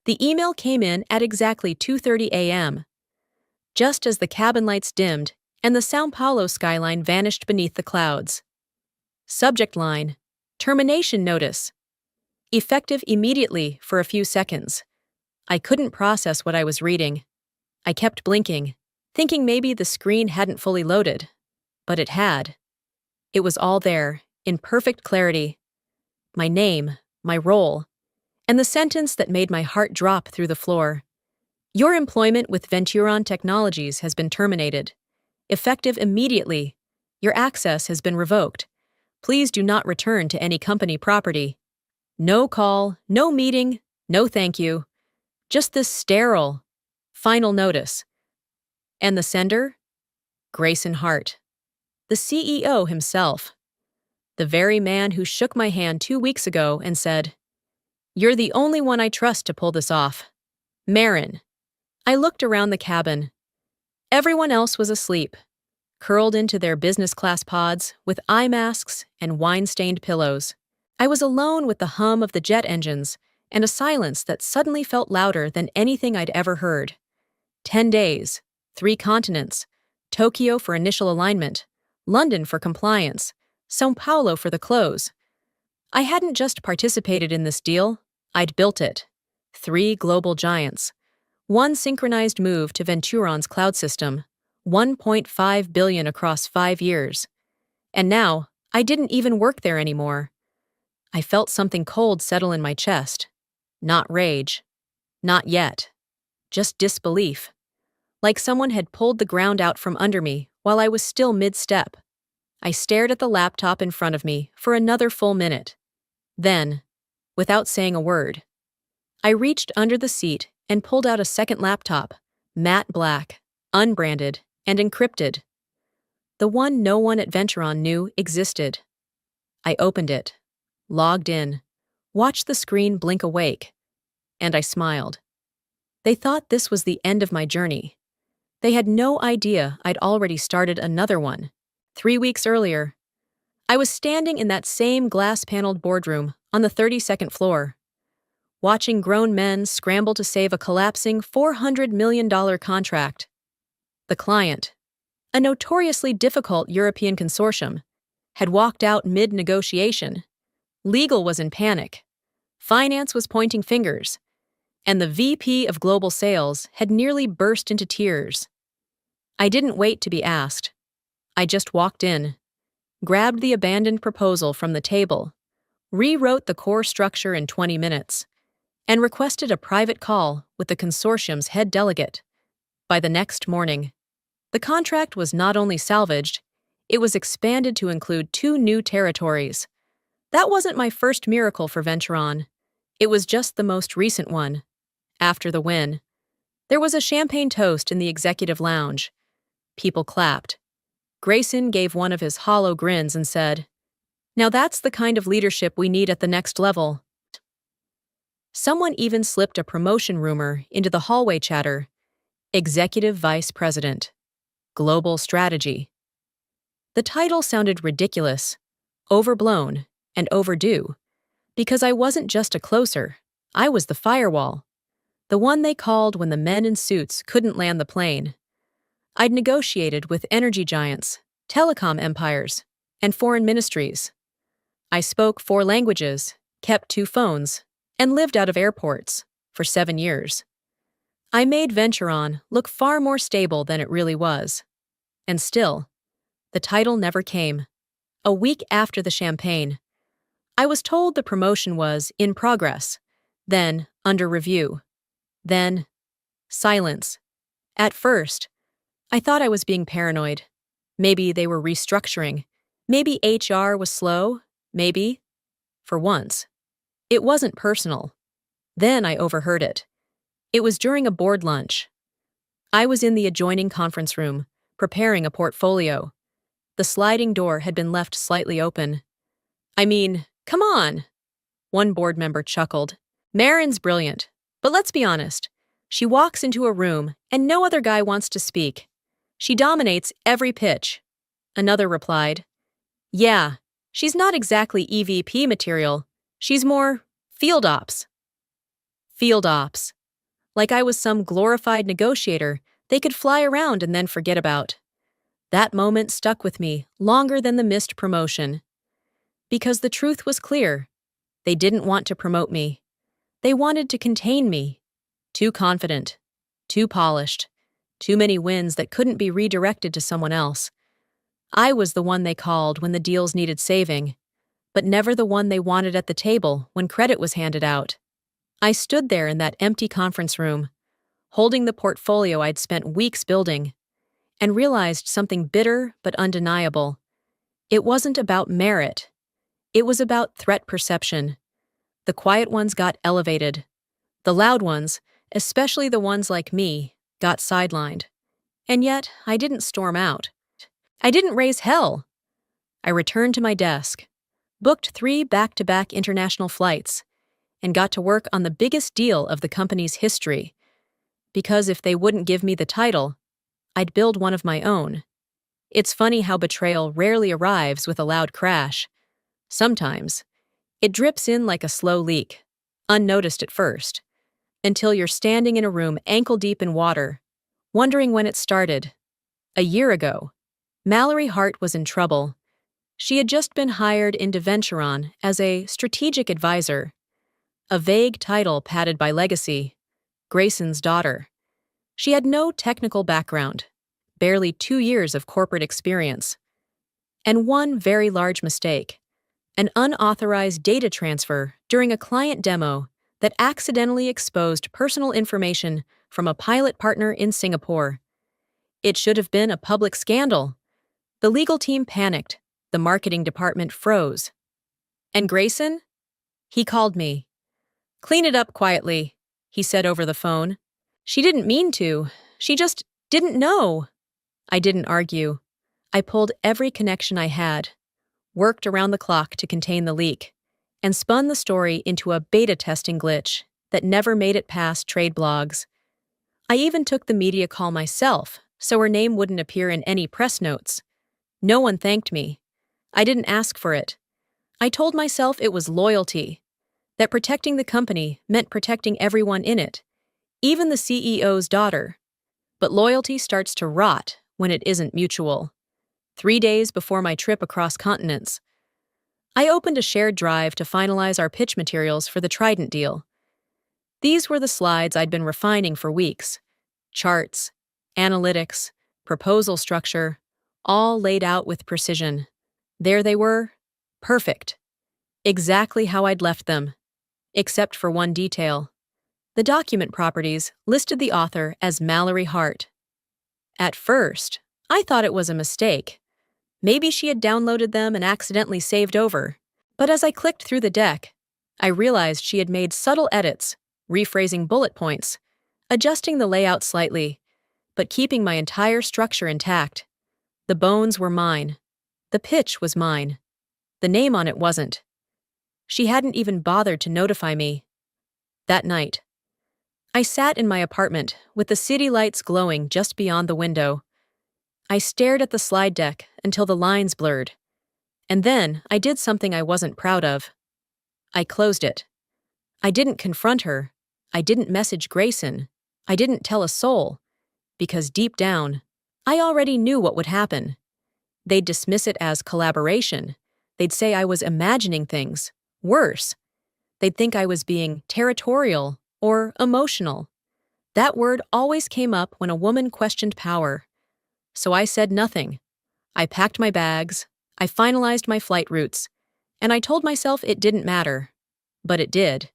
The email came in at exactly 2:30 a.m., just as the cabin lights dimmed and the São Paulo skyline vanished beneath the clouds. Subject line: Termination notice. Effective immediately for a few seconds. I couldn't process what I was reading. I kept blinking, thinking maybe the screen hadn't fully loaded. But it had. It was all there, in perfect clarity. My name, my role, and the sentence that made my heart drop through the floor. Your employment with Venturon Technologies has been terminated. Effective immediately. Your access has been revoked. Please do not return to any company property. No call, no meeting, no thank you. Just this sterile, final notice. And the sender? Grayson Hart. The CEO himself. The very man who shook my hand 2 weeks ago and said, "You're the only one I trust to pull this off. Marin." I looked around the cabin. Everyone else was asleep, curled into their business class pods with eye masks and wine-stained pillows. I was alone with the hum of the jet engines and a silence that suddenly felt louder than anything I'd ever heard. 10 days, 3 continents, Tokyo for initial alignment, London for compliance, São Paulo for the close. I hadn't just participated in this deal, I'd built it. 3 global giants. 1 synchronized move to Venturon's cloud system, 1.5 billion across 5 years. And now, I didn't even work there anymore. I felt something cold settle in my chest. Not rage. Not yet. Just disbelief. Like someone had pulled the ground out from under me while I was still mid-step. I stared at the laptop in front of me for another full minute. Then, without saying a word, I reached under the seat and pulled out a second laptop, matte black, unbranded, and encrypted. The one no one at Venturon knew existed. I opened it, logged in, watched the screen blink awake, and I smiled. They thought this was the end of my journey. They had no idea I'd already started another one. 3 weeks earlier, I was standing in that same glass-paneled boardroom on the 32nd floor, watching grown men scramble to save a collapsing $400 million contract. The client, a notoriously difficult European consortium, had walked out mid-negotiation. Legal was in panic. Finance was pointing fingers. And the VP of Global Sales had nearly burst into tears. I didn't wait to be asked. I just walked in, grabbed the abandoned proposal from the table, rewrote the core structure in 20 minutes, and requested a private call with the consortium's head delegate. By the next morning, the contract was not only salvaged, it was expanded to include 2 new territories. That wasn't my first miracle for Venturon. It was just the most recent one. After the win, there was a champagne toast in the executive lounge. People clapped. Grayson gave one of his hollow grins and said, "Now that's the kind of leadership we need at the next level." Someone even slipped a promotion rumor into the hallway chatter. Executive Vice President. Global Strategy. The title sounded ridiculous, overblown, and overdue, because I wasn't just a closer, I was the firewall. The one they called when the men in suits couldn't land the plane. I'd negotiated with energy giants, telecom empires, and foreign ministries. I spoke 4 languages, kept 2 phones, and lived out of airports for 7 years. I made Venturon look far more stable than it really was. And still, the title never came. A week after the champagne, I was told the promotion was in progress, then under review. Then, silence. At first, I thought I was being paranoid. Maybe they were restructuring. Maybe HR was slow. Maybe. For once. It wasn't personal. Then I overheard it. It was during a board lunch. I was in the adjoining conference room, preparing a portfolio. The sliding door had been left slightly open. "I mean, come on." One board member chuckled. "Marin's brilliant. But let's be honest, she walks into a room and no other guy wants to speak. She dominates every pitch." Another replied, "Yeah, she's not exactly EVP material. She's more field ops." Field ops. Like I was some glorified negotiator they could fly around and then forget about. That moment stuck with me longer than the missed promotion. Because the truth was clear. They didn't want to promote me. They wanted to contain me. Too confident. Too polished. Too many wins that couldn't be redirected to someone else. I was the one they called when the deals needed saving, but never the one they wanted at the table when credit was handed out. I stood there in that empty conference room, holding the portfolio I'd spent weeks building, and realized something bitter but undeniable. It wasn't about merit. It was about threat perception. The quiet ones got elevated. The loud ones, especially the ones like me, got sidelined. And yet, I didn't storm out. I didn't raise hell. I returned to my desk, booked 3 back-to-back international flights, and got to work on the biggest deal of the company's history. Because if they wouldn't give me the title, I'd build one of my own. It's funny how betrayal rarely arrives with a loud crash. Sometimes, it drips in like a slow leak, unnoticed at first, until you're standing in a room ankle-deep in water, wondering when it started. A year ago, Mallory Hart was in trouble. She had just been hired into Venturon as a strategic advisor, a vague title padded by legacy, Grayson's daughter. She had no technical background, barely 2 years of corporate experience, and one very large mistake, an unauthorized data transfer during a client demo that accidentally exposed personal information from a pilot partner in Singapore. It should have been a public scandal. The legal team panicked. The marketing department froze. And Grayson? He called me. "Clean it up quietly," he said over the phone. "She didn't mean to. She just didn't know." I didn't argue. I pulled every connection I had, worked around the clock to contain the leak, and spun the story into a beta testing glitch that never made it past trade blogs. I even took the media call myself, so her name wouldn't appear in any press notes. No one thanked me. I didn't ask for it. I told myself it was loyalty, that protecting the company meant protecting everyone in it, even the CEO's daughter. But loyalty starts to rot when it isn't mutual. 3 days before my trip across continents, I opened a shared drive to finalize our pitch materials for the Trident deal. These were the slides I'd been refining for weeks. Charts, analytics, proposal structure, all laid out with precision. There they were, perfect. Exactly how I'd left them, except for one detail. The document properties listed the author as Mallory Hart. At first, I thought it was a mistake. Maybe she had downloaded them and accidentally saved over. But as I clicked through the deck, I realized she had made subtle edits, rephrasing bullet points, adjusting the layout slightly, but keeping my entire structure intact. The bones were mine. The pitch was mine. The name on it wasn't. She hadn't even bothered to notify me. That night, I sat in my apartment with the city lights glowing just beyond the window. I stared at the slide deck until the lines blurred. And then I did something I wasn't proud of. I closed it. I didn't confront her. I didn't message Grayson. I didn't tell a soul. Because deep down, I already knew what would happen. They'd dismiss it as collaboration. They'd say I was imagining things. Worse, they'd think I was being territorial or emotional. That word always came up when a woman questioned power. So I said nothing. I packed my bags, I finalized my flight routes, and I told myself it didn't matter. But it did.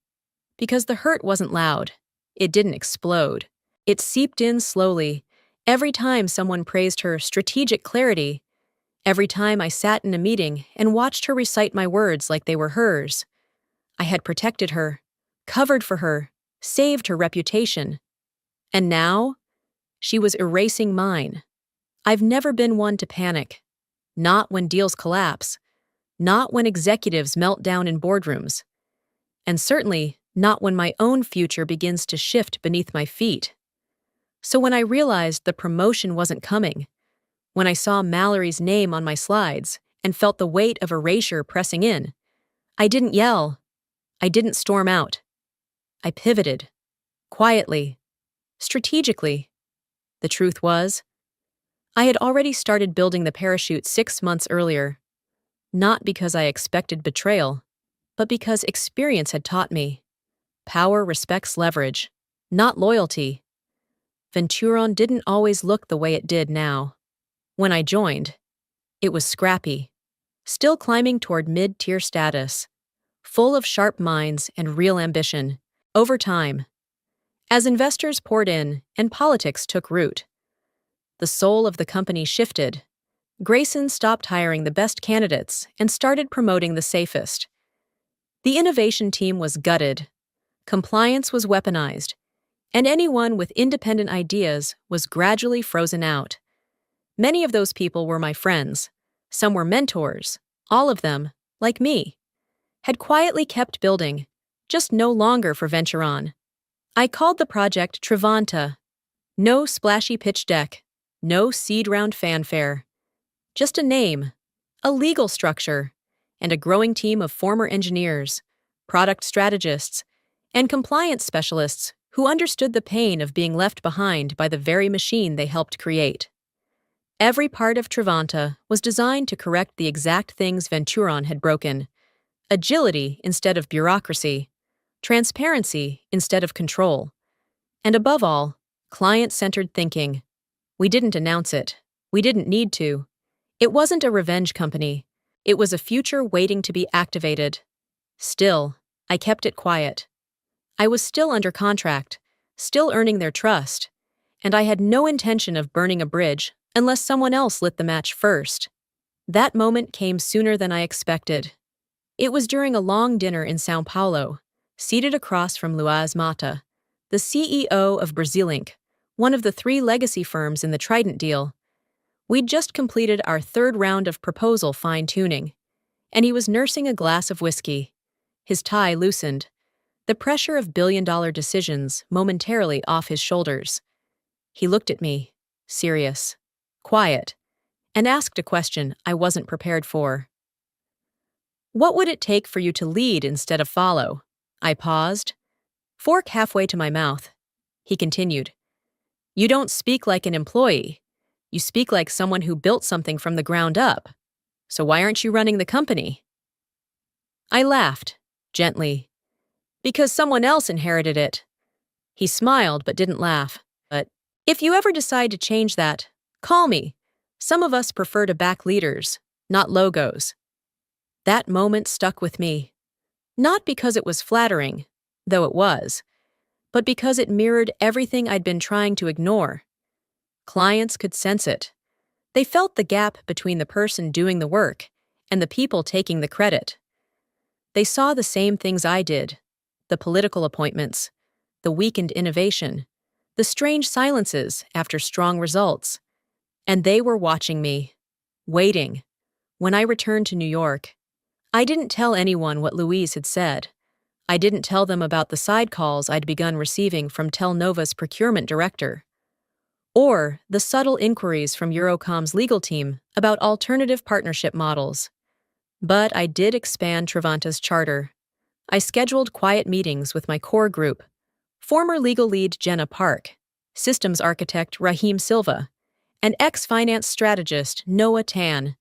Because the hurt wasn't loud. It didn't explode. It seeped in slowly, every time someone praised her strategic clarity, every time I sat in a meeting and watched her recite my words like they were hers. I had protected her, covered for her, saved her reputation. And now, she was erasing mine. I've never been one to panic. Not when deals collapse. Not when executives melt down in boardrooms. And certainly not when my own future begins to shift beneath my feet. So when I realized the promotion wasn't coming, when I saw Mallory's name on my slides and felt the weight of erasure pressing in, I didn't yell. I didn't storm out. I pivoted. quietly, strategically. The truth was, I had already started building the parachute 6 months earlier, not because I expected betrayal, but because experience had taught me. Power respects leverage, not loyalty. Venturon didn't always look the way it did now. When I joined, it was scrappy, still climbing toward mid-tier status, full of sharp minds and real ambition. Over time, as investors poured in and politics took root, the soul of the company shifted. Grayson stopped hiring the best candidates and started promoting the safest. The innovation team was gutted, compliance was weaponized, and anyone with independent ideas was gradually frozen out. Many of those people were my friends. Some were mentors. All of them, like me, had quietly kept building, just no longer for Venturon. I called the project Trivanta. No splashy pitch deck, no seed round fanfare. Just a name, a legal structure, and a growing team of former engineers, product strategists, and compliance specialists who understood the pain of being left behind by the very machine they helped create. Every part of Trivanta was designed to correct the exact things Venturon had broken: agility instead of bureaucracy, transparency instead of control, and above all, client-centered thinking. We didn't announce it. We didn't need to. It wasn't a revenge company. It was a future waiting to be activated. Still, I kept it quiet. I was still under contract, still earning their trust, and I had no intention of burning a bridge unless someone else lit the match first. That moment came sooner than I expected. It was during a long dinner in São Paulo, seated across from Luiz Mata, the CEO of Brasilink, one of the 3 legacy firms in the Trident deal. We'd just completed our 3rd round of proposal fine-tuning, and he was nursing a glass of whiskey. His tie loosened, the pressure of billion-dollar decisions momentarily off his shoulders. He looked at me, serious, quiet, and asked a question I wasn't prepared for. "What would it take for you to lead instead of follow?" I paused, fork halfway to my mouth. He continued, "You don't speak like an employee. You speak like someone who built something from the ground up. So why aren't you running the company?" I laughed, gently. "Because someone else inherited it." He smiled but didn't laugh. "But if you ever decide to change that, call me. Some of us prefer to back leaders, not logos." That moment stuck with me. Not because it was flattering, though it was, but because it mirrored everything I'd been trying to ignore. Clients could sense it. They felt the gap between the person doing the work and the people taking the credit. They saw the same things I did: the political appointments, the weakened innovation, the strange silences after strong results. And they were watching me, waiting. When I returned to New York, I didn't tell anyone what Louise had said. I didn't tell them about the side calls I'd begun receiving from Telnova's procurement director, or the subtle inquiries from Eurocom's legal team about alternative partnership models. But I did expand Trivanta's charter. I scheduled quiet meetings with my core group: former legal lead Jenna Park, systems architect Raheem Silva, and ex-finance strategist Noah Tan.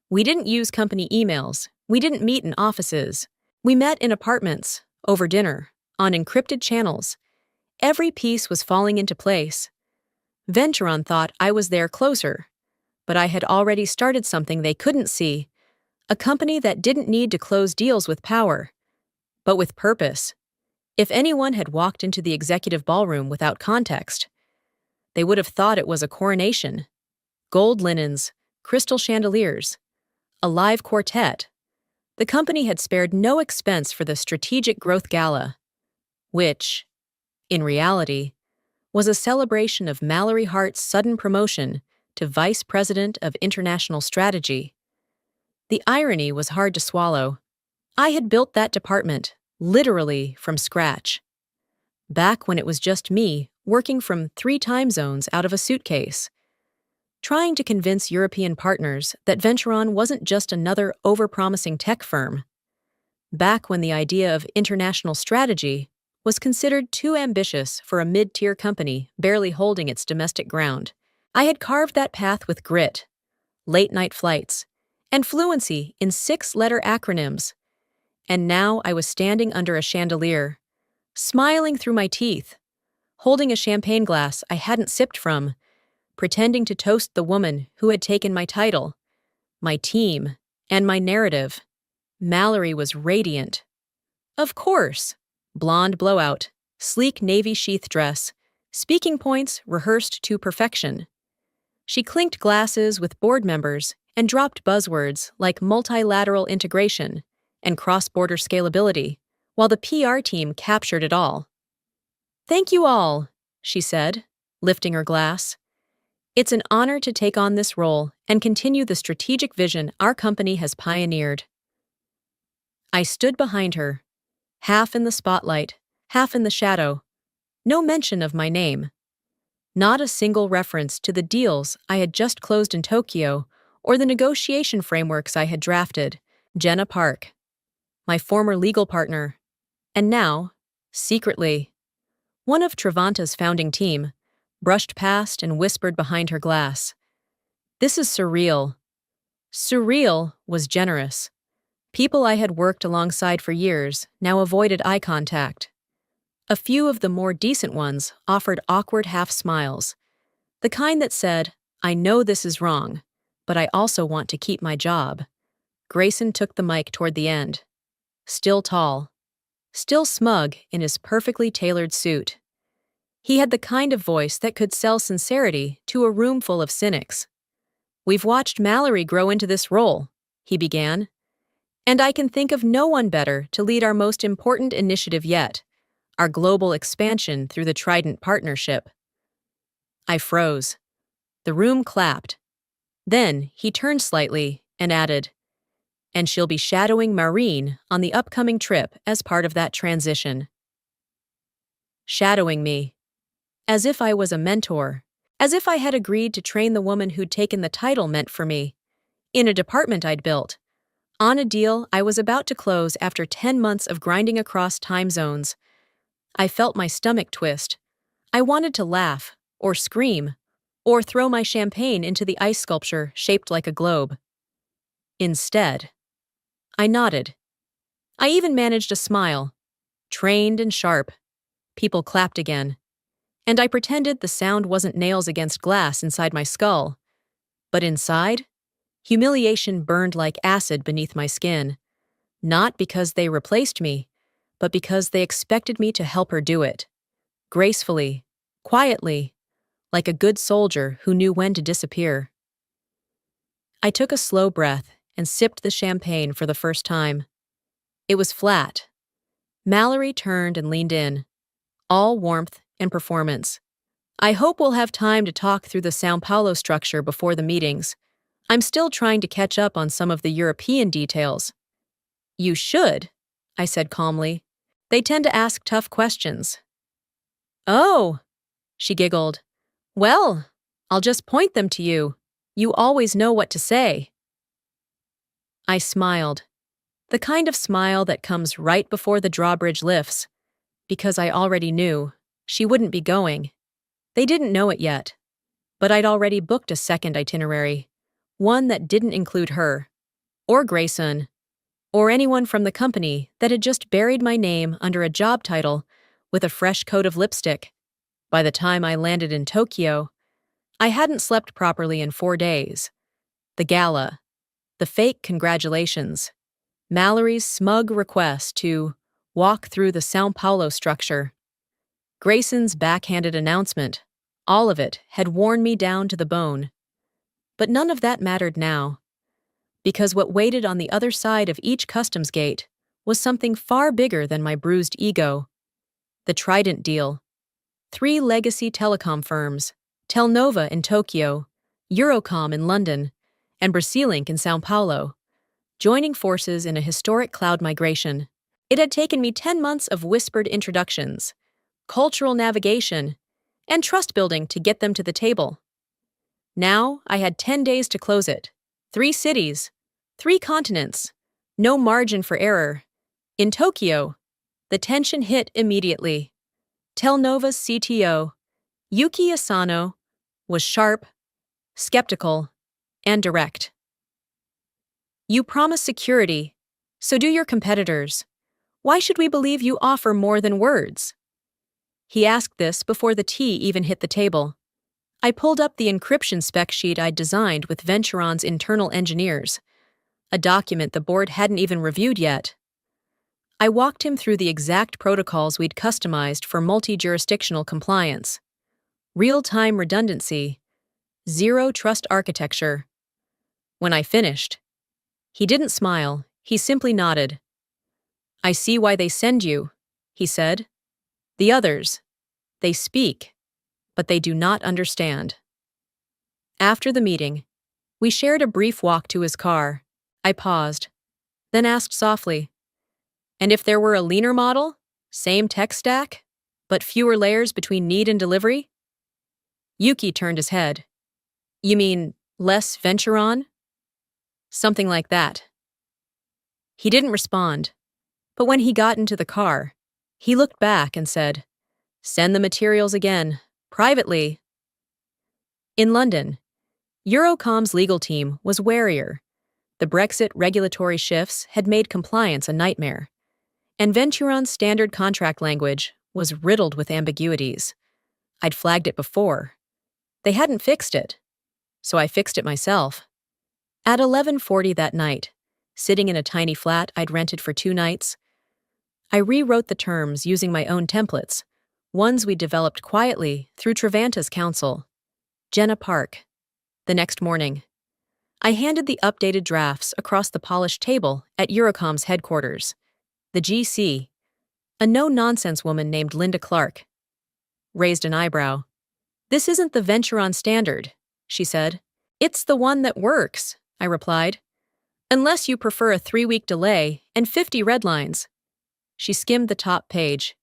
We didn't use company emails. We didn't meet in offices. We met in apartments, over dinner, on encrypted channels. Every piece was falling into place. Venturon thought I was there closer, but I had already started something they couldn't see: a company that didn't need to close deals with power, but with purpose. If anyone had walked into the executive ballroom without context, they would have thought it was a coronation. Gold linens, crystal chandeliers, a live quartet. The company had spared no expense for the Strategic Growth Gala, which, in reality, was a celebration of Mallory Hart's sudden promotion to Vice President of International Strategy. The irony was hard to swallow. I had built that department, literally from scratch. Back when it was just me, working from 3 time zones out of a suitcase, trying to convince European partners that Venturon wasn't just another overpromising tech firm. Back when the idea of international strategy was considered too ambitious for a mid-tier company barely holding its domestic ground. I had carved that path with grit, late-night flights, and fluency in 6-letter acronyms. And now I was standing under a chandelier, smiling through my teeth, holding a champagne glass I hadn't sipped from, pretending to toast the woman who had taken my title, my team, and my narrative. Mallory was radiant. Of course. Blonde blowout, sleek navy sheath dress, speaking points rehearsed to perfection. She clinked glasses with board members and dropped buzzwords like multilateral integration and cross-border scalability, while the PR team captured it all. "Thank you all," she said, lifting her glass. "It's an honor to take on this role and continue the strategic vision our company has pioneered." I stood behind her, half in the spotlight, half in the shadow. No mention of my name. Not a single reference to the deals I had just closed in Tokyo or the negotiation frameworks I had drafted. Jenna Park, my former legal partner, and now, secretly, one of Travanta's founding team, brushed past and whispered behind her glass. "This is surreal." Surreal was generous. People I had worked alongside for years now avoided eye contact. A few of the more decent ones offered awkward half-smiles, the kind that said, "I know this is wrong, but I also want to keep my job." Grayson took the mic toward the end. Still tall, still smug in his perfectly tailored suit. He had the kind of voice that could sell sincerity to a room full of cynics. "We've watched Mallory grow into this role," he began. "And I can think of no one better to lead our most important initiative yet, our global expansion through the Trident Partnership." I froze. The room clapped. Then he turned slightly and added, "And she'll be shadowing Maureen on the upcoming trip as part of that transition." Shadowing me. As if I was a mentor. As if I had agreed to train the woman who'd taken the title meant for me. In a department I'd built. On a deal I was about to close after 10 months of grinding across time zones. I felt my stomach twist. I wanted to laugh, or scream, or throw my champagne into the ice sculpture shaped like a globe. Instead, I nodded. I even managed a smile, trained and sharp. People clapped again. And I pretended the sound wasn't nails against glass inside my skull. But inside, humiliation burned like acid beneath my skin. Not because they replaced me, but because they expected me to help her do it. Gracefully, quietly, like a good soldier who knew when to disappear. I took a slow breath and sipped the champagne for the first time. It was flat. Mallory turned and leaned in, all warmth and performance. "I hope we'll have time to talk through the São Paulo structure before the meetings. I'm still trying to catch up on some of the European details." "You should," I said calmly. "They tend to ask tough questions." "Oh," she giggled. "Well, I'll just point them to you. You always know what to say." I smiled. The kind of smile that comes right before the drawbridge lifts, because I already knew she wouldn't be going. They didn't know it yet, but I'd already booked a second itinerary, one that didn't include her, or Grayson, or anyone from the company that had just buried my name under a job title with a fresh coat of lipstick. By the time I landed in Tokyo, I hadn't slept properly in 4 days. The gala, the fake congratulations, Mallory's smug request to walk through the São Paulo structure, Grayson's backhanded announcement, all of it had worn me down to the bone. But none of that mattered now, because what waited on the other side of each customs gate was something far bigger than my bruised ego. The Trident deal. 3 legacy telecom firms, Telnova in Tokyo, Eurocom in London, and Brasilink in São Paulo, joining forces in a historic cloud migration. It had taken me 10 months of whispered introductions, cultural navigation, and trust building to get them to the table. Now I had 10 days to close it. 3 cities, 3 continents, no margin for error. In Tokyo, The tension hit immediately. Telnova's CTO, Yuki Asano, was sharp, skeptical, and direct. You promise security, so do your competitors. Why should we believe you offer more than words? He asked this before the tea even hit the table. I pulled up the encryption spec sheet I'd designed with Venturon's internal engineers, a document the board hadn't even reviewed yet. I walked him through the exact protocols we'd customized for multi-jurisdictional compliance. Real-time redundancy, zero-trust architecture. When I finished, he didn't smile, he simply nodded. I see why they send you, he said. The others, they speak, but they do not understand. After the meeting, we shared a brief walk to his car. I paused, then asked softly, and if there were a leaner model, same tech stack, but fewer layers between need and delivery? Yuki turned his head. You mean less Venturon? Something like that. He didn't respond, but when he got into the car, he looked back and said, Send the materials again, privately. In London, Eurocom's legal team was warier. The Brexit regulatory shifts had made compliance a nightmare, and Venturon's standard contract language was riddled with ambiguities. I'd flagged it before. They hadn't fixed it, so I fixed it myself. At 11:40 that night, sitting in a tiny flat I'd rented for 2 nights, I rewrote the terms using my own templates, ones we developed quietly through Trevanta's counsel. Jenna Park. The next morning, I handed the updated drafts across the polished table at Eurocom's headquarters. The GC, a no-nonsense woman named Linda Clark, raised an eyebrow. This isn't the Venturon standard, she said. It's the one that works, I replied. Unless you prefer a 3-week delay and 50 red lines. She skimmed the top page.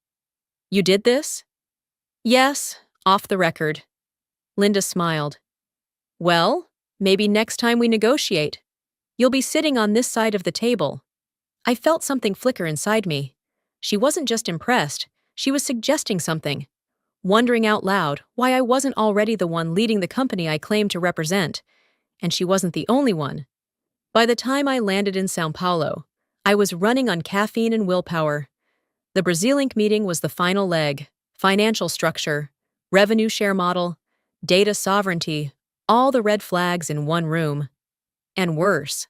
You did this? Yes, off the record. Linda smiled. Well, maybe next time we negotiate, you'll be sitting on this side of the table. I felt something flicker inside me. She wasn't just impressed, she was suggesting something, wondering out loud why I wasn't already the one leading the company I claimed to represent. And she wasn't the only one. By the time I landed in São Paulo, I was running on caffeine and willpower. The Brasilink meeting was the final leg: financial structure, revenue share model, data sovereignty, all the red flags in one room. And worse,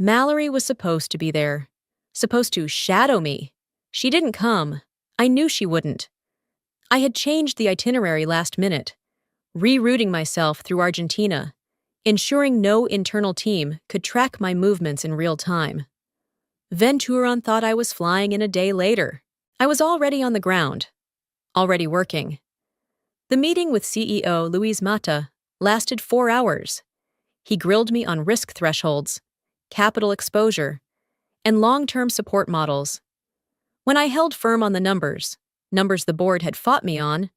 Mallory was supposed to be there, supposed to shadow me. She didn't come. I knew she wouldn't. I had changed the itinerary last minute, rerouting myself through Argentina, ensuring no internal team could track my movements in real time. Venturon thought I was flying in a day later. I was already on the ground, already working. The meeting with CEO Luis Mata lasted 4 hours. He grilled me on risk thresholds, capital exposure, and long-term support models. When I held firm on the numbers the board had fought me on,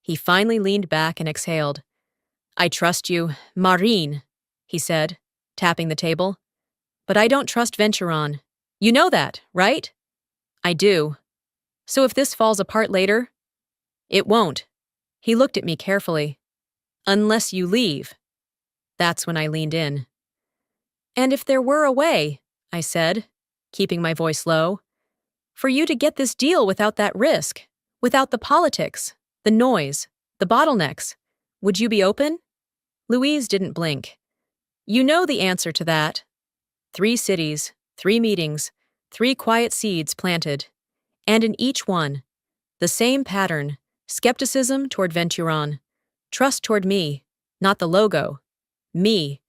he finally leaned back and exhaled. I trust you, Marine, he said, tapping the table. But I don't trust Venturon. You know that, right? I do. So if this falls apart later? It won't. He looked at me carefully. Unless you leave. That's when I leaned in. And if there were a way, I said, keeping my voice low, for you to get this deal without that risk, without the politics, the noise, the bottlenecks, would you be open? Louise didn't blink. You know the answer to that. 3 cities, 3 meetings, 3 quiet seeds planted. And in each one, the same pattern: skepticism toward Venturon, trust toward me, not the logo. Me.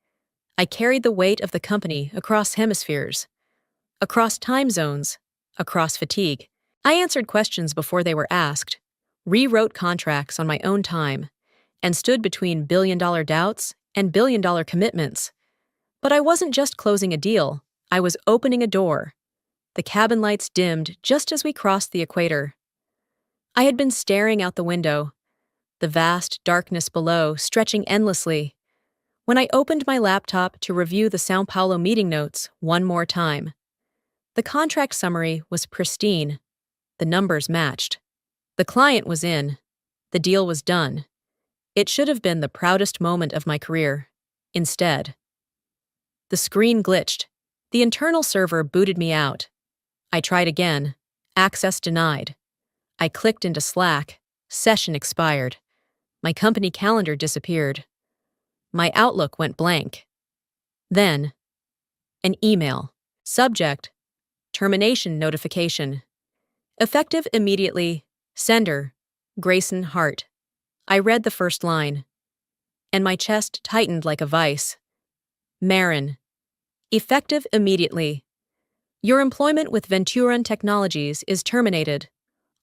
I carried the weight of the company across hemispheres, across time zones, across fatigue. I answered questions before they were asked, rewrote contracts on my own time, and stood between billion-dollar doubts and billion-dollar commitments. But I wasn't just closing a deal, I was opening a door. The cabin lights dimmed just as we crossed the equator. I had been staring out the window, the vast darkness below stretching endlessly, when I opened my laptop to review the São Paulo meeting notes one more time. The contract summary was pristine. The numbers matched. The client was in. The deal was done. It should have been the proudest moment of my career. Instead, the screen glitched. The internal server booted me out. I tried again. Access denied. I clicked into Slack. Session expired. My company calendar disappeared. My Outlook went blank. Then, an email. Subject: termination notification. Effective immediately. Sender: Grayson Hart. I read the first line, and my chest tightened like a vice. Marin. Effective immediately. Your employment with Venturan Technologies is terminated.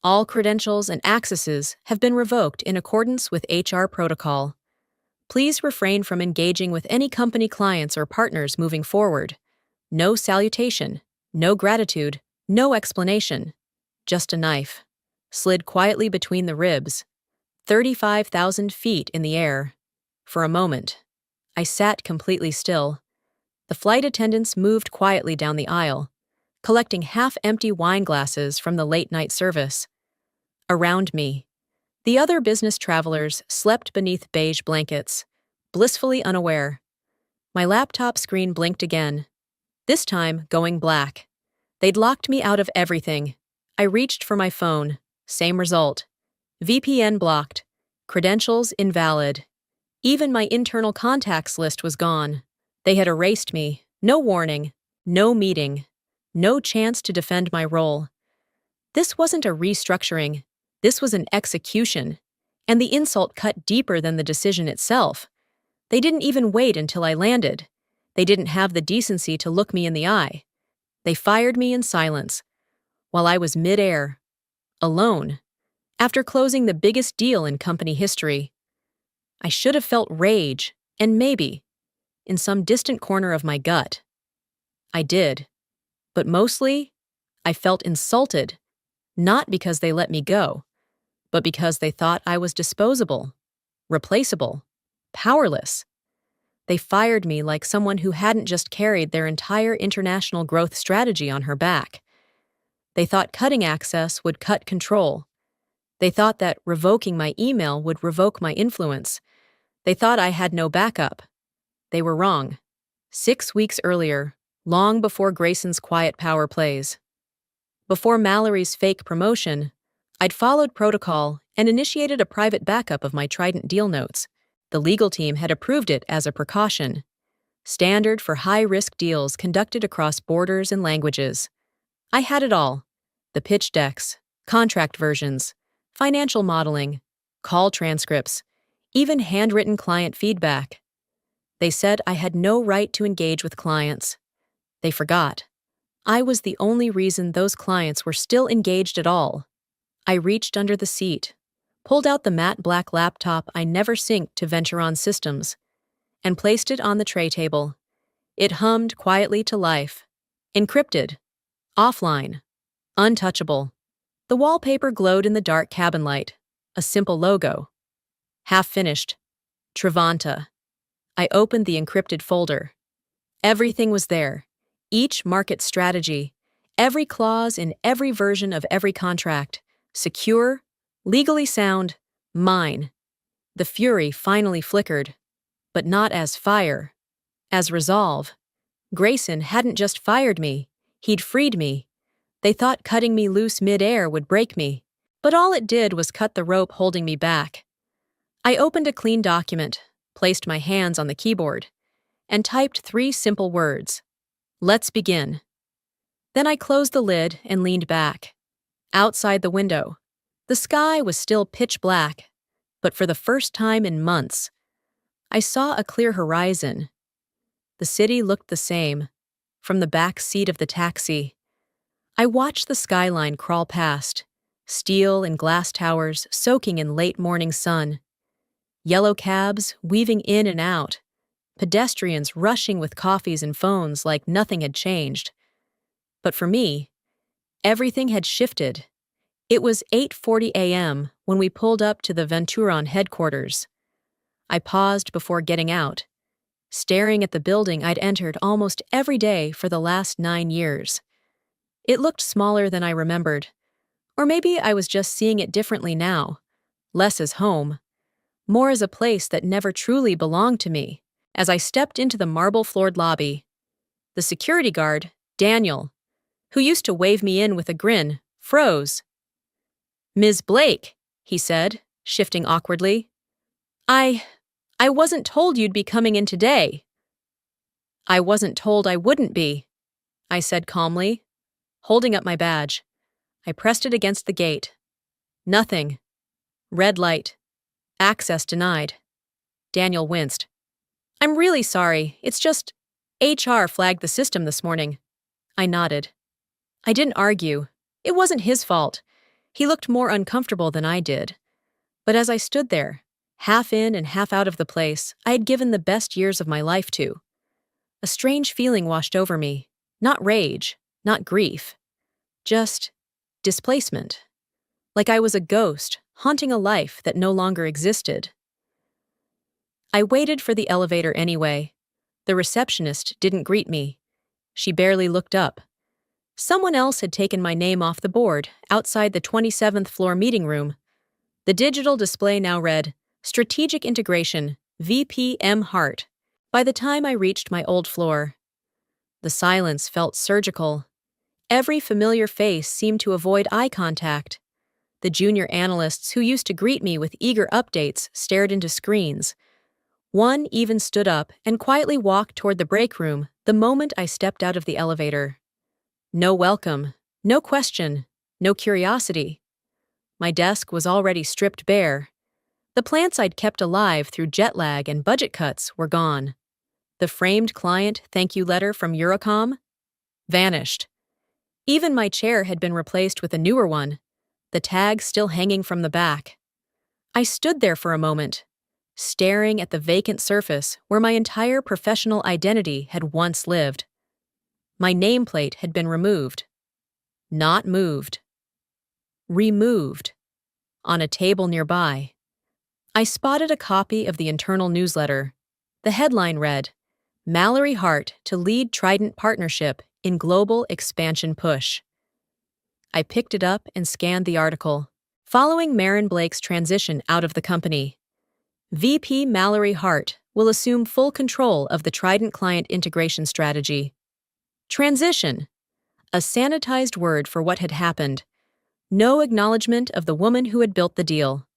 All credentials and accesses have been revoked in accordance with HR protocol. Please refrain from engaging with any company clients or partners moving forward. No salutation, no gratitude, no explanation. Just a knife. Slid quietly between the ribs. 35,000 feet in the air. For a moment, I sat completely still. The flight attendants moved quietly down the aisle, collecting half-empty wine glasses from the late-night service. Around me, the other business travelers slept beneath beige blankets, blissfully unaware. My laptop screen blinked again, this time going black. They'd locked me out of everything. I reached for my phone. Same result. VPN blocked. Credentials invalid. Even my internal contacts list was gone. They had erased me. No warning. No meeting. No chance to defend my role. This wasn't a restructuring. This was an execution. And the insult cut deeper than the decision itself. They didn't even wait until I landed. They didn't have the decency to look me in the eye. They fired me in silence, while I was mid-air, alone, after closing the biggest deal in company history. I should have felt rage, and maybe, in some distant corner of my gut, I did. But mostly, I felt insulted, not because they let me go, but because they thought I was disposable, replaceable, powerless. They fired me like someone who hadn't just carried their entire international growth strategy on her back. They thought cutting access would cut control. They thought that revoking my email would revoke my influence. They thought I had no backup. They were wrong. 6 weeks earlier, long before Grayson's quiet power plays. Before Mallory's fake promotion, I'd followed protocol and initiated a private backup of my Trident deal notes. The legal team had approved it as a precaution. Standard for high-risk deals conducted across borders and languages. I had it all. The pitch decks, contract versions, financial modeling, call transcripts, even handwritten client feedback. They said I had no right to engage with clients. They forgot. I was the only reason those clients were still engaged at all. I reached under the seat, pulled out the matte black laptop I never synced to Venturan systems, and placed it on the tray table. It hummed quietly to life. Encrypted. Offline. Untouchable. The wallpaper glowed in the dark cabin light. A simple logo. Half finished. Trivanta. I opened the encrypted folder. Everything was there. Each market strategy. Every clause in every version of every contract. Secure, legally sound, mine. The fury finally flickered, but not as fire, as resolve. Grayson hadn't just fired me, he'd freed me. They thought cutting me loose mid-air would break me, but all it did was cut the rope holding me back. I opened a clean document, placed my hands on the keyboard, and typed 3 simple words. Let's begin. Then I closed the lid and leaned back. Outside the window, the sky was still pitch black, but for the first time in months, I saw a clear horizon. The city looked the same, from the back seat of the taxi. I watched the skyline crawl past, steel and glass towers soaking in late morning sun, yellow cabs weaving in and out, pedestrians rushing with coffees and phones like nothing had changed. But for me, everything had shifted. It was 8:40 a.m. when we pulled up to the Venturan headquarters. I paused before getting out, staring at the building I'd entered almost every day for the last 9 years. It looked smaller than I remembered. Or maybe I was just seeing it differently now, less as home, more as a place that never truly belonged to me. As I stepped into the marble-floored lobby, the security guard, Daniel, who used to wave me in with a grin, froze. "Ms. Blake," he said, shifting awkwardly. I wasn't told you'd be coming in today." "I wasn't told I wouldn't be," I said calmly, holding up my badge. I pressed it against the gate. Nothing. Red light. Access denied. Daniel winced. "I'm really sorry. It's just HR flagged the system this morning." I nodded. I didn't argue. It wasn't his fault. He looked more uncomfortable than I did. But as I stood there, half in and half out of the place I had given the best years of my life to, a strange feeling washed over me. Not rage, not grief. Just displacement. Like I was a ghost, haunting a life that no longer existed. I waited for the elevator anyway. The receptionist didn't greet me. She barely looked up. Someone else had taken my name off the board outside the 27th floor meeting room. The digital display now read, Strategic Integration, VP M. Hart. By the time I reached my old floor, the silence felt surgical. Every familiar face seemed to avoid eye contact. The junior analysts who used to greet me with eager updates stared into screens. One even stood up and quietly walked toward the break room the moment I stepped out of the elevator. No welcome, no question, no curiosity. My desk was already stripped bare. The plants I'd kept alive through jet lag and budget cuts were gone. The framed client thank you letter from Eurocom vanished. Even my chair had been replaced with a newer one, the tag still hanging from the back. I stood there for a moment, staring at the vacant surface where my entire professional identity had once lived. My nameplate had been removed. Not moved. Removed. On a table nearby, I spotted a copy of the internal newsletter. The headline read, Mallory Hart to lead Trident Partnership in Global Expansion Push. I picked it up and scanned the article. Following Marin Blake's transition out of the company, VP Mallory Hart will assume full control of the Trident client integration strategy. Transition, a sanitized word for what had happened. No acknowledgement of the woman who had built the deal.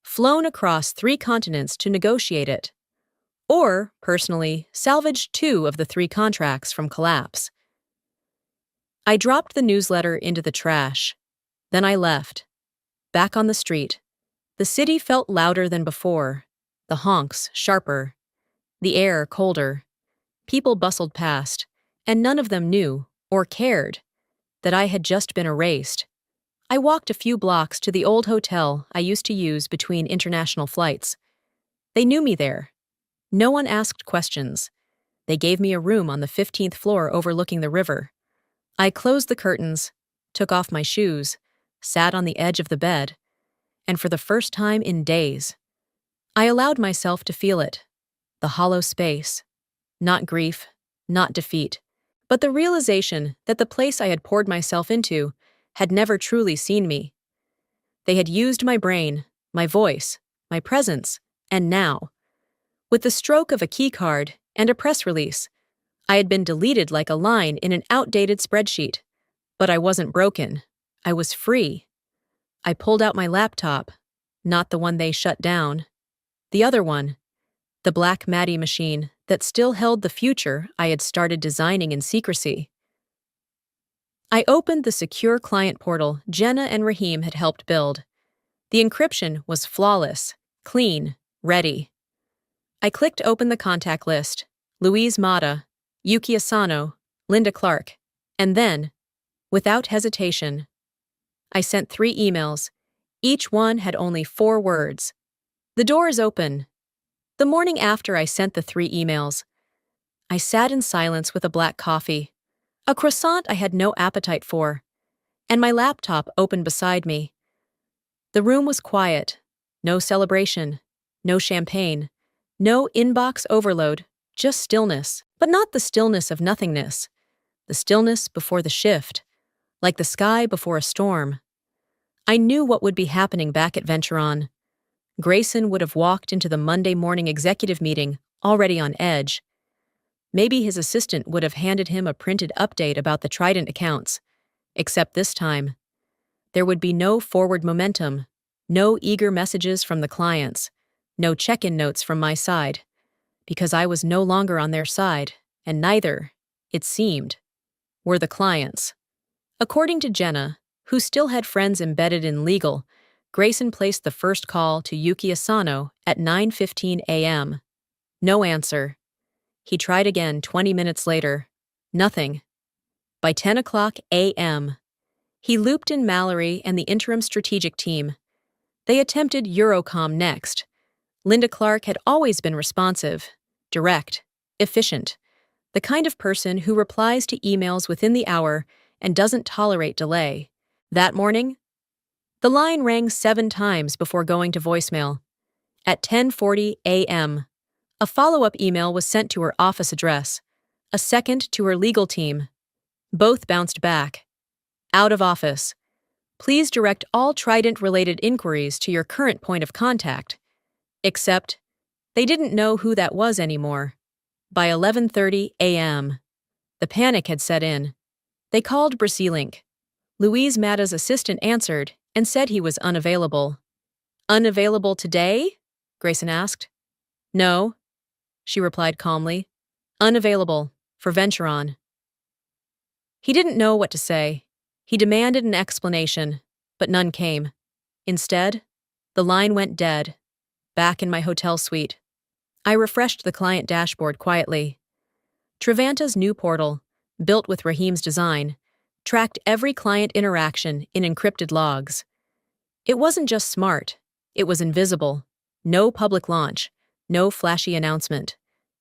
Flown across 3 continents to negotiate it. Or, personally, salvaged 2 of the 3 contracts from collapse. I dropped the newsletter into the trash. Then I left. Back on the street. The city felt louder than before. The honks sharper. The air colder. People bustled past, and none of them knew, or cared, that I had just been erased. I walked a few blocks to the old hotel I used to use between international flights. They knew me there. No one asked questions. They gave me a room on the 15th floor overlooking the river. I closed the curtains, took off my shoes, sat on the edge of the bed, and for the first time in days, I allowed myself to feel it. The hollow space. Not grief, not defeat, but the realization that the place I had poured myself into had never truly seen me. They had used my brain, my voice, my presence, and now, with the stroke of a keycard and a press release, I had been deleted like a line in an outdated spreadsheet. But I wasn't broken. I was free. I pulled out my laptop, not the one they shut down. The other one, the Black Maddie machine that still held the future I had started designing in secrecy. I opened the secure client portal Jenna and Raheem had helped build. The encryption was flawless, clean, ready. I clicked open the contact list, Louise Mata, Yuki Asano, Linda Clark, and then, without hesitation, I sent 3 emails. Each one had only 4 words. The door is open. The morning after I sent the 3 emails, I sat in silence with a black coffee, a croissant I had no appetite for, and my laptop open beside me. The room was quiet, no celebration, no champagne, no inbox overload, just stillness, but not the stillness of nothingness, the stillness before the shift, like the sky before a storm. I knew what would be happening back at Venturon. Grayson would have walked into the Monday morning executive meeting already on edge. Maybe his assistant would have handed him a printed update about the Trident accounts. Except this time, there would be no forward momentum, no eager messages from the clients, no check-in notes from my side, because I was no longer on their side, and neither, it seemed, were the clients. According to Jenna, who still had friends embedded in legal, Grayson placed the first call to Yuki Asano at 9:15 a.m. No answer. He tried again 20 minutes later. Nothing. By 10 o'clock a.m., he looped in Mallory and the interim strategic team. They attempted Eurocom next. Linda Clark had always been responsive, direct, efficient, the kind of person who replies to emails within the hour and doesn't tolerate delay. That morning, the line rang 7 times before going to voicemail. At 10:40 a.m., a follow-up email was sent to her office address, a second to her legal team. Both bounced back. Out of office. Please direct all Trident-related inquiries to your current point of contact. Except, they didn't know who that was anymore. By 11:30 a.m., the panic had set in. They called Brasilink. Louise Matta's assistant answered and said he was unavailable. Unavailable today? Grayson asked. No, she replied calmly. Unavailable, for Venturon. He didn't know what to say. He demanded an explanation, but none came. Instead, the line went dead. Back in my hotel suite, I refreshed the client dashboard quietly. Trevanta's new portal, built with Raheem's design, tracked every client interaction in encrypted logs. It wasn't just smart, it was invisible. No public launch, no flashy announcement.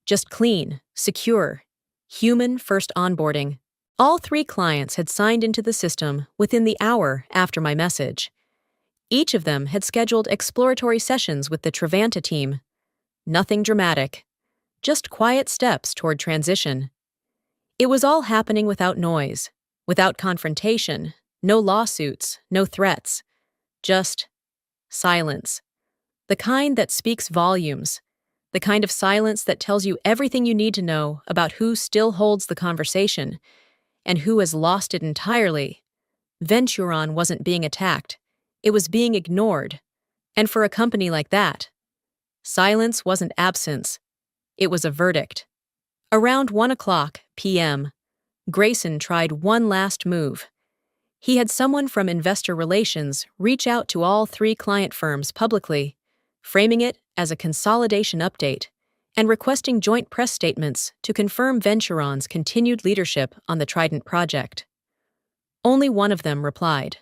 Just clean, secure, human-first onboarding. All 3 clients had signed into the system within the hour after my message. Each of them had scheduled exploratory sessions with the Trevanta team. Nothing dramatic, just quiet steps toward transition. It was all happening without noise, without confrontation, no lawsuits, no threats. Just silence. The kind that speaks volumes. The kind of silence that tells you everything you need to know about who still holds the conversation and who has lost it entirely. Venturon wasn't being attacked. It was being ignored. And for a company like that, silence wasn't absence. It was a verdict. Around 1 o'clock p.m., Grayson tried one last move. He had someone from investor relations reach out to all 3 client firms publicly, framing it as a consolidation update and requesting joint press statements to confirm Venturon's continued leadership on the Trident project. Only one of them replied.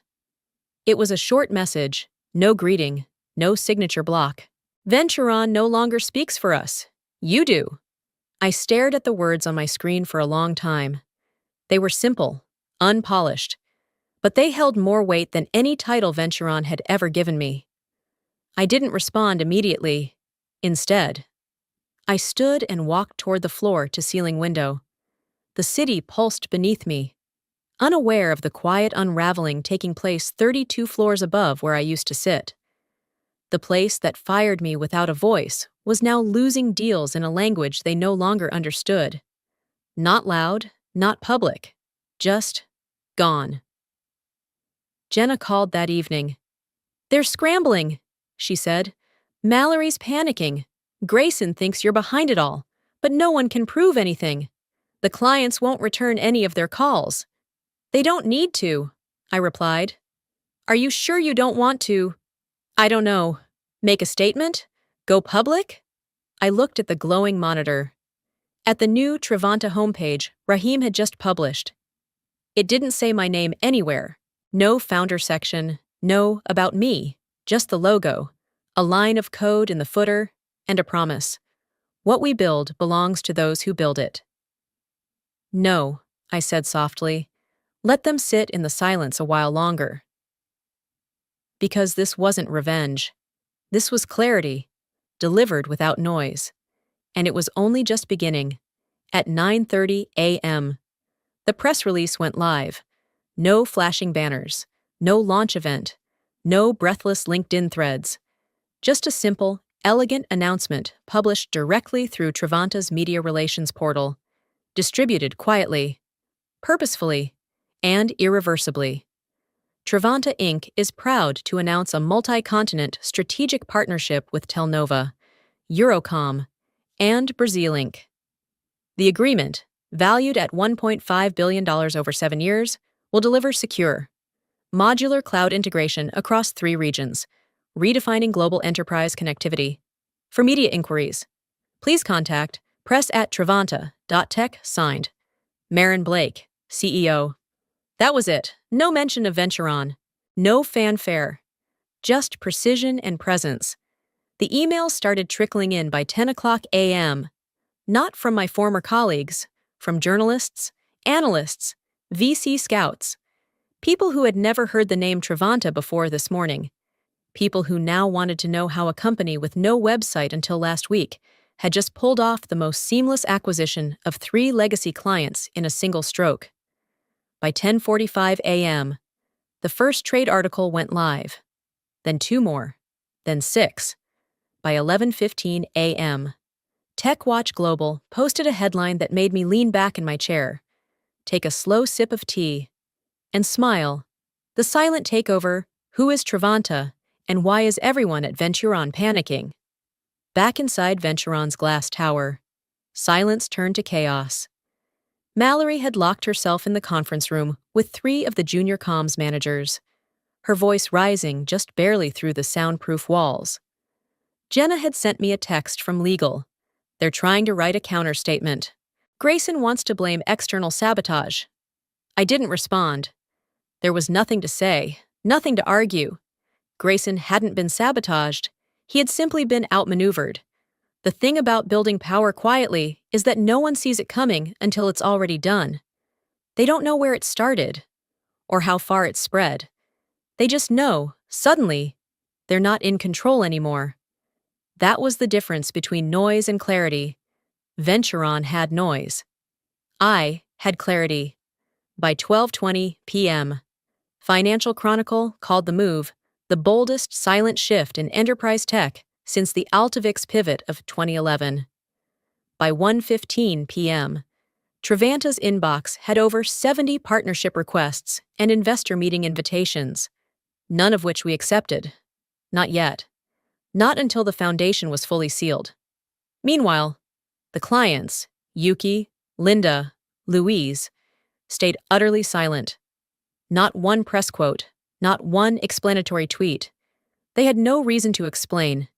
It was a short message, no greeting, no signature block. Venturon no longer speaks for us. You do. I stared at the words on my screen for a long time. They were simple, unpolished, but they held more weight than any title Venturon had ever given me. I didn't respond immediately. Instead, I stood and walked toward the floor-to-ceiling window. The city pulsed beneath me, unaware of the quiet unraveling taking place 32 floors above where I used to sit. The place that fired me without a voice was now losing deals in a language they no longer understood. Not loud, not public, just gone. Jenna called that evening. "They're scrambling," she said. "Mallory's panicking. Grayson thinks you're behind it all, but no one can prove anything. The clients won't return any of their calls." "They don't need to," I replied. "Are you sure you don't want to?" "I don't know. Make a statement? Go public?" I looked at the glowing monitor. At the new Trevanta homepage Raheem had just published. It didn't say my name anywhere. No founder section, no about me, just the logo, a line of code in the footer, and a promise. What we build belongs to those who build it. "No," I said softly. "Let them sit in the silence a while longer." Because this wasn't revenge. This was clarity, delivered without noise. And it was only just beginning. At 9:30 a.m., the press release went live. No flashing banners, no launch event, No breathless LinkedIn threads. Just a simple, elegant announcement published directly through Trevanta's media relations portal, distributed quietly, purposefully, and irreversibly. Trevanta Inc. is proud to announce a multi-continent strategic partnership with Telnova, Eurocom, and Brazil Inc. The agreement, valued at $1.5 billion over 7 years, will deliver secure, modular cloud integration across 3 regions, redefining global enterprise connectivity. For media inquiries, please contact press@trevanta.tech. Signed, Marin Blake, CEO. That was it. No mention of Venturon. No fanfare. Just precision and presence. The emails started trickling in by 10 o'clock a.m. Not from my former colleagues, from journalists, analysts, VC scouts, people who had never heard the name Trevanta before this morning, people who now wanted to know how a company with no website until last week had just pulled off the most seamless acquisition of 3 legacy clients in a single stroke. By 10:45 a.m., the first trade article went live, then 2 more, then 6. By 11:15 a.m., TechWatch Global posted a headline that made me lean back in my chair, take a slow sip of tea, and smile. The silent takeover, who is Trevanta, and why is everyone at Venturon panicking? Back inside Venturon's glass tower, silence turned to chaos. Mallory had locked herself in the conference room with 3 of the junior comms managers, her voice rising just barely through the soundproof walls. Jenna had sent me a text from legal. They're trying to write a counterstatement. Grayson wants to blame external sabotage. I didn't respond. There was nothing to say, nothing to argue. Grayson hadn't been sabotaged. He had simply been outmaneuvered. The thing about building power quietly is that no one sees it coming until it's already done. They don't know where it started, or how far it spread. They just know, suddenly, they're not in control anymore. That was the difference between noise and clarity. Venturon had noise. I had clarity. By 12:20 p.m., Financial Chronicle called the move the boldest silent shift in enterprise tech since the Altavix pivot of 2011. By 1:15 p.m., Trevanta's inbox had over 70 partnership requests and investor meeting invitations, none of which we accepted. Not yet. Not until the foundation was fully sealed. Meanwhile, the clients, Yuki, Linda, Louise, stayed utterly silent. Not one press quote, not one explanatory tweet. They had no reason to explain.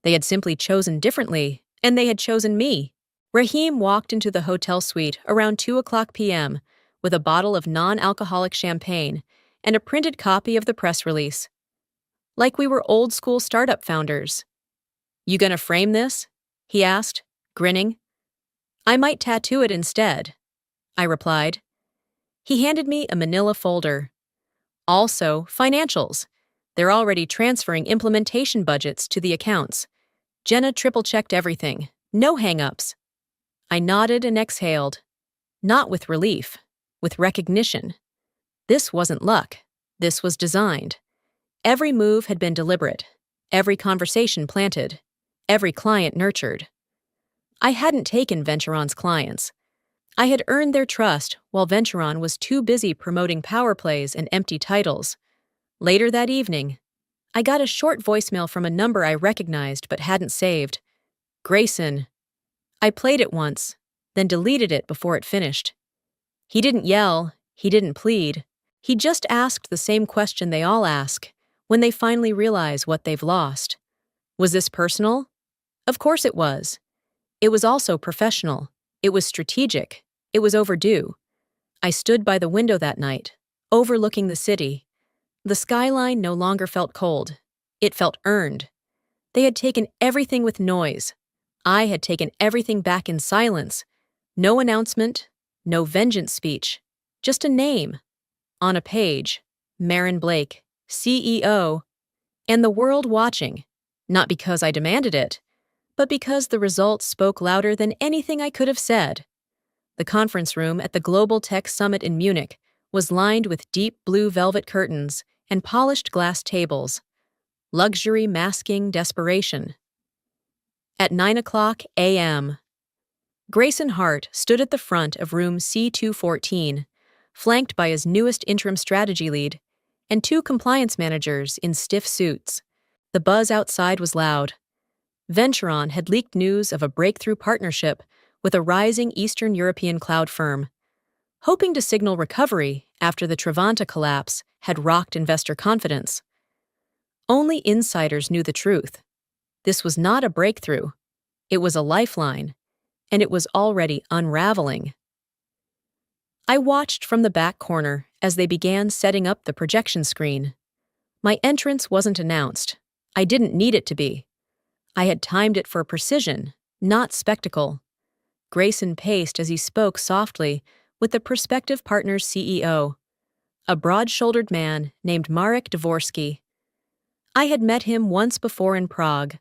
They had simply chosen differently, and they had chosen me. Raheem walked into the hotel suite around 2 o'clock p.m. with a bottle of non-alcoholic champagne and a printed copy of the press release. Like we were old-school startup founders. "You gonna frame this?" he asked, grinning. "I might tattoo it instead," I replied. He handed me a manila folder. Also, financials. They're already transferring implementation budgets to the accounts. Jenna triple-checked everything. No hang-ups. I nodded and exhaled. Not with relief, with recognition. This wasn't luck. This was designed. Every move had been deliberate. Every conversation planted. Every client nurtured. I hadn't taken Venturon's clients. I had earned their trust while Venturon was too busy promoting power plays and empty titles. Later that evening, I got a short voicemail from a number I recognized but hadn't saved. Grayson. I played it once, then deleted it before it finished. He didn't yell, he didn't plead. He just asked the same question they all ask when they finally realize what they've lost. Was this personal? Of course it was. It was also professional. It was strategic. It was overdue. I stood by the window that night, overlooking the city. The skyline no longer felt cold. It felt earned. They had taken everything with noise. I had taken everything back in silence. No announcement, no vengeance speech, just a name. On a page, Marin Blake, CEO, and the world watching, not because I demanded it, but because the results spoke louder than anything I could have said. The conference room at the Global Tech Summit in Munich was lined with deep blue velvet curtains and polished glass tables, luxury masking desperation. At 9 a.m., Grayson Hart stood at the front of room C214, flanked by his newest interim strategy lead and two compliance managers in stiff suits. The buzz outside was loud. Venturon had leaked news of a breakthrough partnership with a rising Eastern European cloud firm, hoping to signal recovery after the Trevanta collapse had rocked investor confidence. Only insiders knew the truth. This was not a breakthrough. It was a lifeline, and it was already unraveling. I watched from the back corner as they began setting up the projection screen. My entrance wasn't announced. I didn't need it to be. I had timed it for precision, not spectacle. Grayson paced as he spoke softly with the prospective partner's CEO, a broad-shouldered man named Marek Dvorsky. I had met him once before in Prague,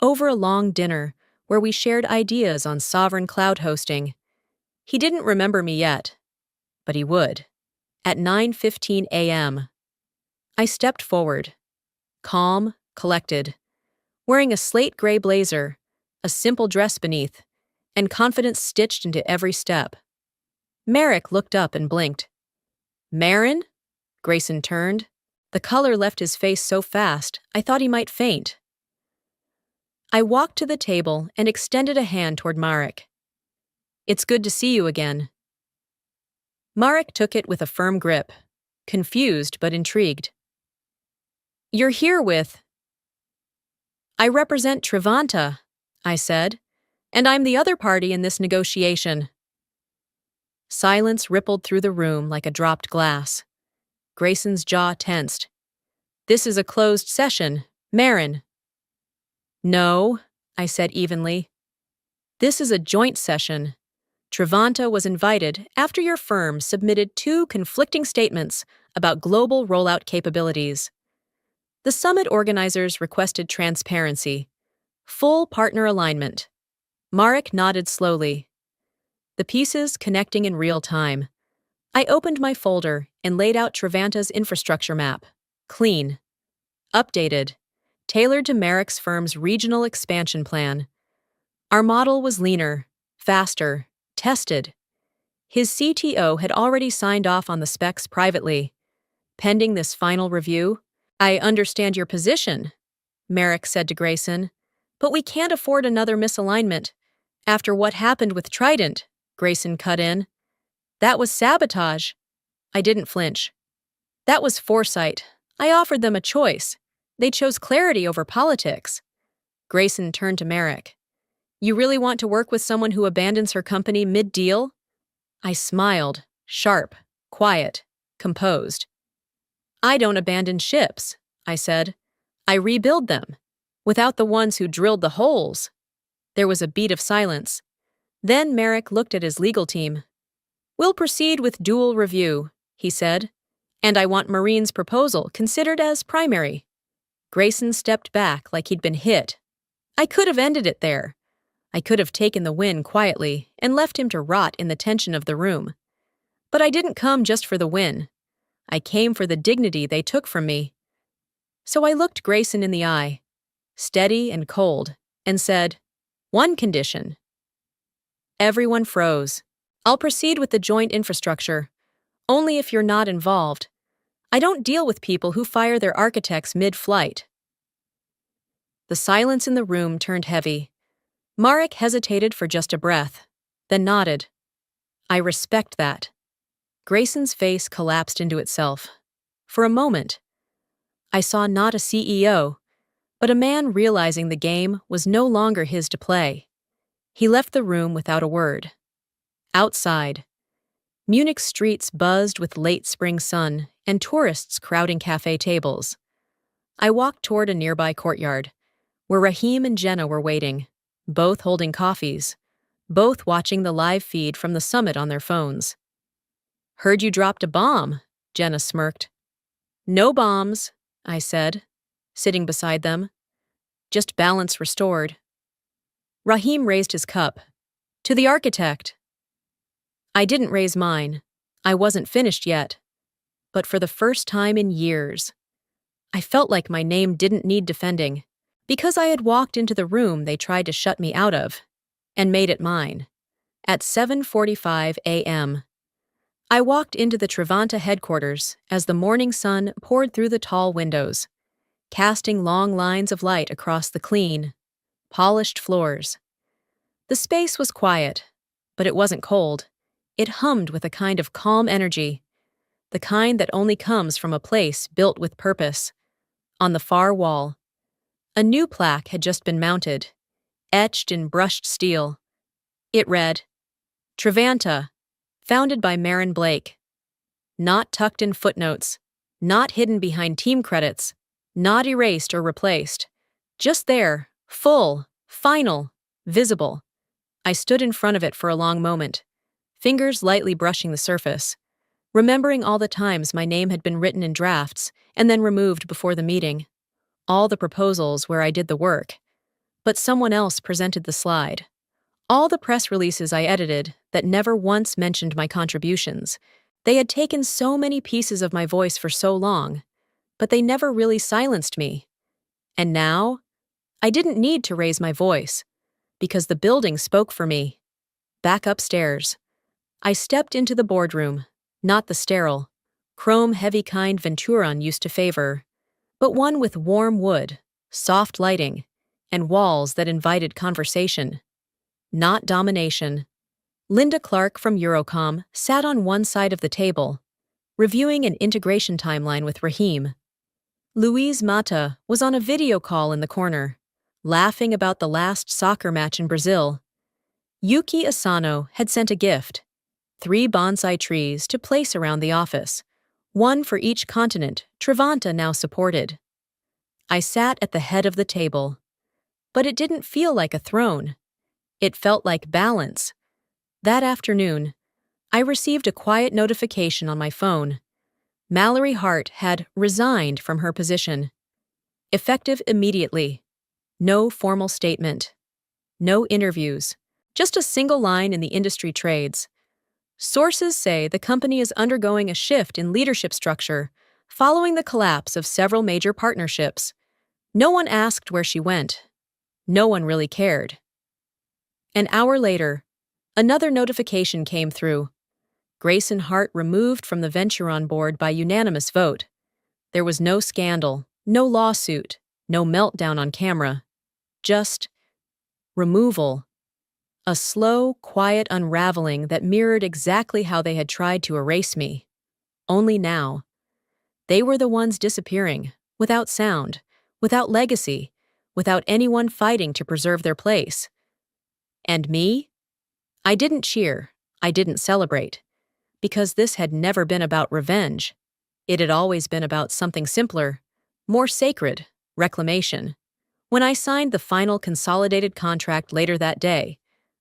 over a long dinner where we shared ideas on sovereign cloud hosting. He didn't remember me yet, but he would. At 9:15 a.m., I stepped forward, calm, collected, wearing a slate gray blazer, a simple dress beneath, and confidence stitched into every step. Marek looked up and blinked. "Marin?" Grayson turned. The color left his face so fast, I thought he might faint. I walked to the table and extended a hand toward Marek. "It's good to see you again." Marek took it with a firm grip, confused but intrigued. "You're here with—" "I represent Trevanta," I said, "and I'm the other party in this negotiation." Silence rippled through the room like a dropped glass. Grayson's jaw tensed. "This is a closed session, Marin." "No," I said evenly. "This is a joint session. Trevanta was invited after your firm submitted two conflicting statements about global rollout capabilities. The summit organizers requested transparency, full partner alignment." Marek nodded slowly. The pieces connecting in real time. I opened my folder and laid out Trevanta's infrastructure map. Clean. Updated. Tailored to Marek's firm's regional expansion plan. Our model was leaner, faster, tested. His CTO had already signed off on the specs privately. Pending this final review, "I understand your position," Marek said to Grayson, "but we can't afford another misalignment. After what happened with Trident," Grayson cut in. "That was sabotage." I didn't flinch. "That was foresight. I offered them a choice. They chose clarity over politics." Grayson turned to Marek. "You really want to work with someone who abandons her company mid-deal?" I smiled, sharp, quiet, composed. "I don't abandon ships," I said. "I rebuild them, without the ones who drilled the holes." There was a beat of silence. Then Marek looked at his legal team. "We'll proceed with dual review," he said, "and I want Marine's proposal considered as primary." Grayson stepped back like he'd been hit. I could have ended it there. I could have taken the win quietly and left him to rot in the tension of the room. But I didn't come just for the win. I came for the dignity they took from me. So I looked Grayson in the eye, steady and cold, and said, "One condition." Everyone froze. "I'll proceed with the joint infrastructure, only if you're not involved. I don't deal with people who fire their architects mid-flight." The silence in the room turned heavy. Marek hesitated for just a breath, then nodded. "I respect that." Grayson's face collapsed into itself. For a moment, I saw not a CEO, but a man realizing the game was no longer his to play. He left the room without a word. Outside, Munich's streets buzzed with late spring sun and tourists crowding cafe tables. I walked toward a nearby courtyard, where Rahim and Jenna were waiting, both holding coffees, both watching the live feed from the summit on their phones. "Heard you dropped a bomb," Jenna smirked. "No bombs," I said, sitting beside them. "Just balance restored." Rahim raised his cup. "To the architect." I didn't raise mine. I wasn't finished yet. But for the first time in years, I felt like my name didn't need defending, because I had walked into the room they tried to shut me out of, and made it mine. At 7:45 a.m., I walked into the Trevanta headquarters as the morning sun poured through the tall windows, casting long lines of light across the clean, polished floors. The space was quiet, but it wasn't cold. It hummed with a kind of calm energy, the kind that only comes from a place built with purpose. On the far wall, a new plaque had just been mounted, etched in brushed steel. It read, Trevanta, founded by Marin Blake. Not tucked in footnotes, not hidden behind team credits, not erased or replaced. Just there, full, final, visible. I stood in front of it for a long moment, fingers lightly brushing the surface, remembering all the times my name had been written in drafts and then removed before the meeting. All the proposals where I did the work, but someone else presented the slide. All the press releases I edited that never once mentioned my contributions. They had taken so many pieces of my voice for so long, but they never really silenced me. And now, I didn't need to raise my voice, because the building spoke for me. Back upstairs, I stepped into the boardroom, not the sterile, chrome-heavy kind Venturan used to favor, but one with warm wood, soft lighting, and walls that invited conversation. Not domination. Linda Clark from Eurocom sat on one side of the table, reviewing an integration timeline with Raheem. Louise Mata was on a video call in the corner, laughing about the last soccer match in Brazil. Yuki Asano had sent a gift, 3 bonsai trees to place around the office, one for each continent Trevanta now supported. I sat at the head of the table, but it didn't feel like a throne. It felt like balance. That afternoon, I received a quiet notification on my phone. Mallory Hart had resigned from her position. Effective immediately. No formal statement. No interviews. Just a single line in the industry trades. Sources say the company is undergoing a shift in leadership structure following the collapse of several major partnerships. No one asked where she went. No one really cared. An hour later, another notification came through. Grayson Hart removed from the Venturon board by unanimous vote. There was no scandal, no lawsuit, no meltdown on camera. Just removal. A slow, quiet unraveling that mirrored exactly how they had tried to erase me. Only now. They were the ones disappearing, without sound, without legacy, without anyone fighting to preserve their place. And me? I didn't cheer, I didn't celebrate, because this had never been about revenge. It had always been about something simpler, more sacred, reclamation. When I signed the final consolidated contract later that day,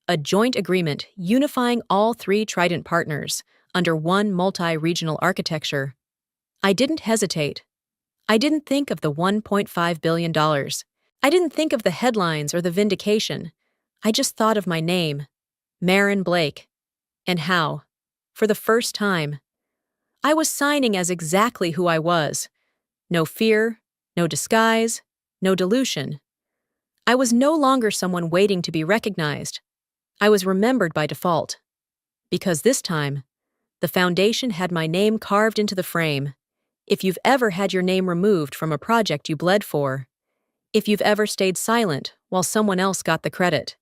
a joint agreement unifying all 3 Trident partners under one multi-regional architecture, I didn't hesitate. I didn't think of the $1.5 billion. I didn't think of the headlines or the vindication. I just thought of my name, Marin Blake, and how, for the first time, I was signing as exactly who I was. No fear, no disguise, no dilution. I was no longer someone waiting to be recognized. I was remembered by default. Because this time, the foundation had my name carved into the frame. If you've ever had your name removed from a project you bled for, if you've ever stayed silent while someone else got the credit,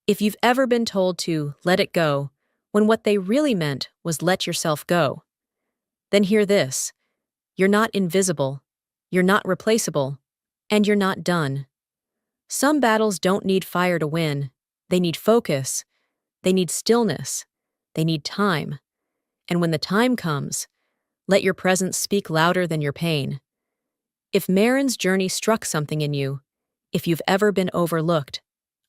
if you've ever been told to let it go when what they really meant was let yourself go, then hear this. You're not invisible, you're not replaceable, and you're not done. Some battles don't need fire to win. They need focus. They need stillness. They need time. And when the time comes, let your presence speak louder than your pain. If Marin's journey struck something in you, if you've ever been overlooked,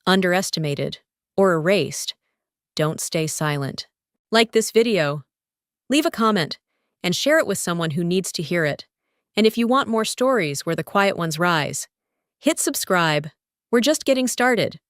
underestimated, or erased, don't stay silent. Like this video, leave a comment, and share it with someone who needs to hear it. And if you want more stories where the quiet ones rise, hit subscribe. We're just getting started.